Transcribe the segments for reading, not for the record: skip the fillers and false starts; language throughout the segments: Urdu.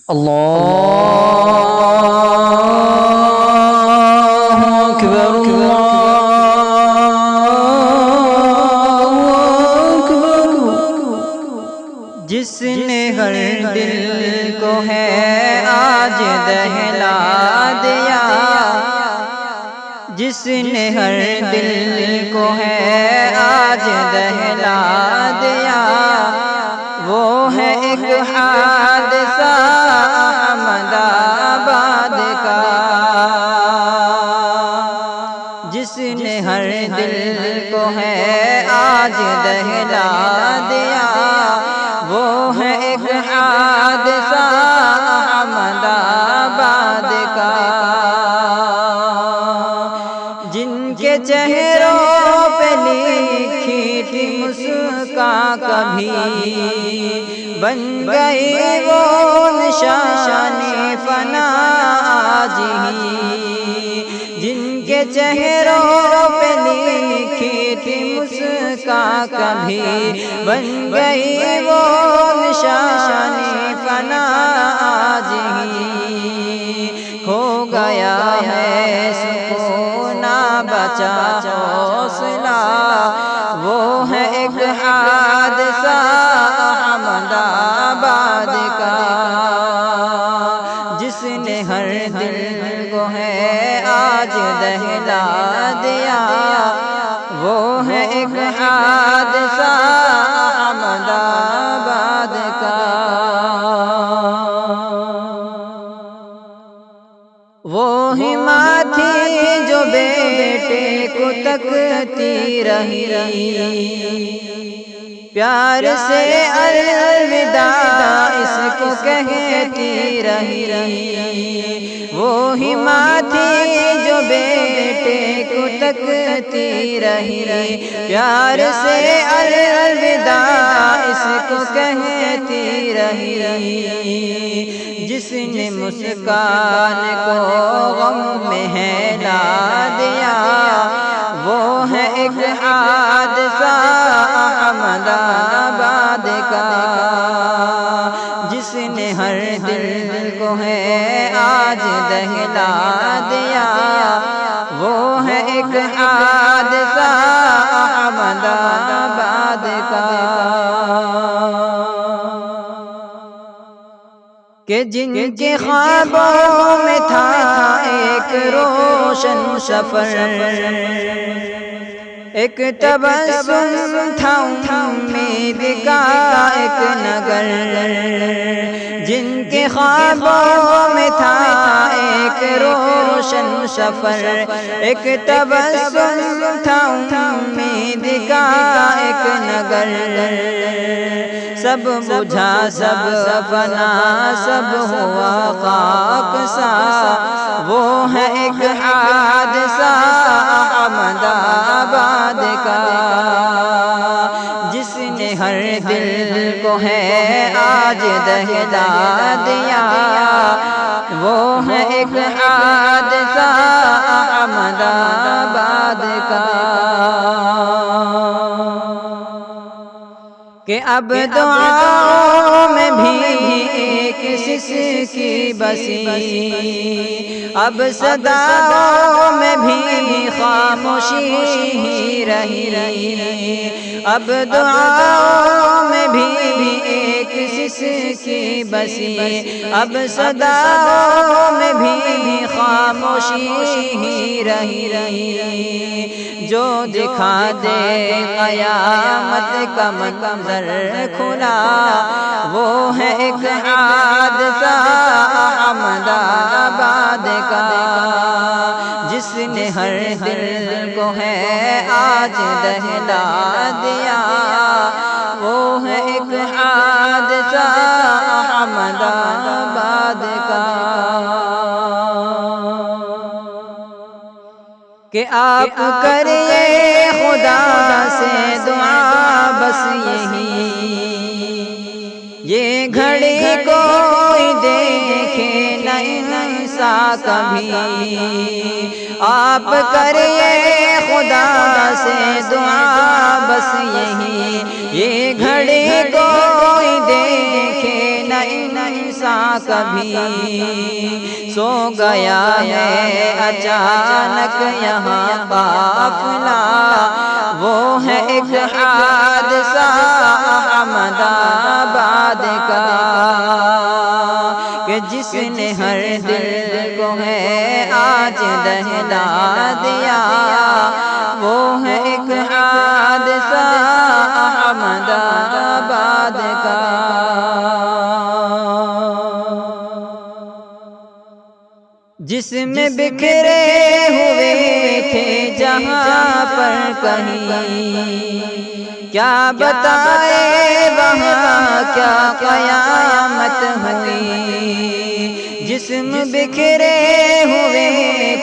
اللہ اکبر اللہ اکبر۔ جس نے ہر دل کو ہے آج دہلا دیا، جس نے ہر دل کو ہے آج دہلا دیا، وہ ہے ایک حادثہ احمد آباد کا۔ جس نے ہر دل کو ہے آج دہلا دیا، وہ ہے ایک حادثہ احمد آباد کا۔ جن کے چہروں پہ لکھی تھی مسکان کبھی، بن گئی وہ نشان فنا آج ہی۔ جن کے چہروں پہ لکھی تھی مسکان کبھی، بن گئی وہ نشان فنا آج ہی۔ کھو گیا ہے سکون نہ بچا حوصلہ، وہ ہے ایک حادثہ احمد آباد کا۔ جس نے ہر دل کو ہے آج دہلا دیا، وہ ہے ایک حادثہ احمد آباد کا۔ وہی ماں تھی جو بیٹے کو تکتی رہی، پیار سے الوداع اس کو کہتی رہی۔ وہی ماں تھی جو بیٹے کو تکتی رہی، پیار سے الوداع اس کو کہتی رہی۔ جس نے مسکان کو غم میں ہلا دیا، وہ ہے ایک حادثہ احمد آباد کا۔ جس نے ہر دل کو ہے آج دہلا دیا، وہ ہے ایک حادثہ احمد آباد کا۔ کہ جن کے خوابوں میں تھا ایک روشن سفر، ایک تبسم تھا امید کا ایک نگر۔ جن کے خوابوں میں تھا ایک روشن سفر، ایک تبسم تھا امید کا ایک نگر۔ سب بجھا سب فنا سب ہوا خاک سا، وہ ہے ایک حادثہ احمد آباد کا۔ جس نے ہر دل کو ہے آج دہلا دیا، وہ ہے ایک حادثہ احمد آباد کا۔ کہ اب دعاؤں میں بھی ایک سسکی بسی، اب صداؤں میں بھی خاموشی ہی رہی۔ اب دعاؤں میں بھی ایک سسکی بسی، اب صداؤں میں بھی خاموشی ہی رہی۔ جو دکھا دے قیامت کا منظر کھلا، وہ ہے ایک حادثہ احمد آباد کا۔ جس نے ہر دل کو ہے آج دہلا دیا، وہ ہے ایک حادثہ احمد آباد کا۔ کہ آپ کریے خدا سے دعا بس یہی، یہ گھڑی کوئی دیکھے نہ انسا کبھی۔ آپ کریے خدا سے دعا بس یہی، یہ گھڑی کوئی دیکھے نہ انسا سا کبھی سو گیا ہے اچانک یہاں قافلہ، وہ ہے ایک حادثہ احمد آباد کا کہ جس نے ہر دل کو ہے آج دہلا دیا، وہ ہے ایک حادثہ احمد آباد کا۔ جس میں بکھرے ہوئے تھے جہاں پر کہیں، کیا بتائے وہاں کیا قیامت ہوئی۔ جسم بکھرے ہوئے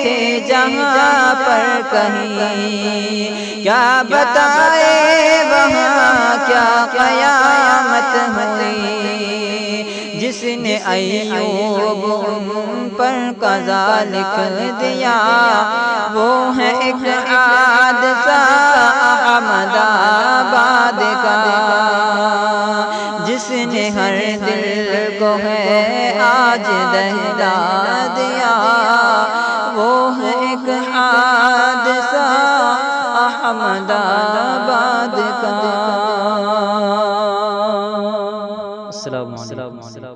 تھے جہاں پر کہیں، کیا بتائے وہاں کیا قیامت ہوئی۔ جس نے ایوب ان پر قضا لکھ دیا، وہ ہے ایک حادثہ احمد آباد کا۔ جس نے ہر دل کو ہے آج دہلا دیا، وہ ہے ایک حادثہ احمد آباد کا۔ السلام علیکم۔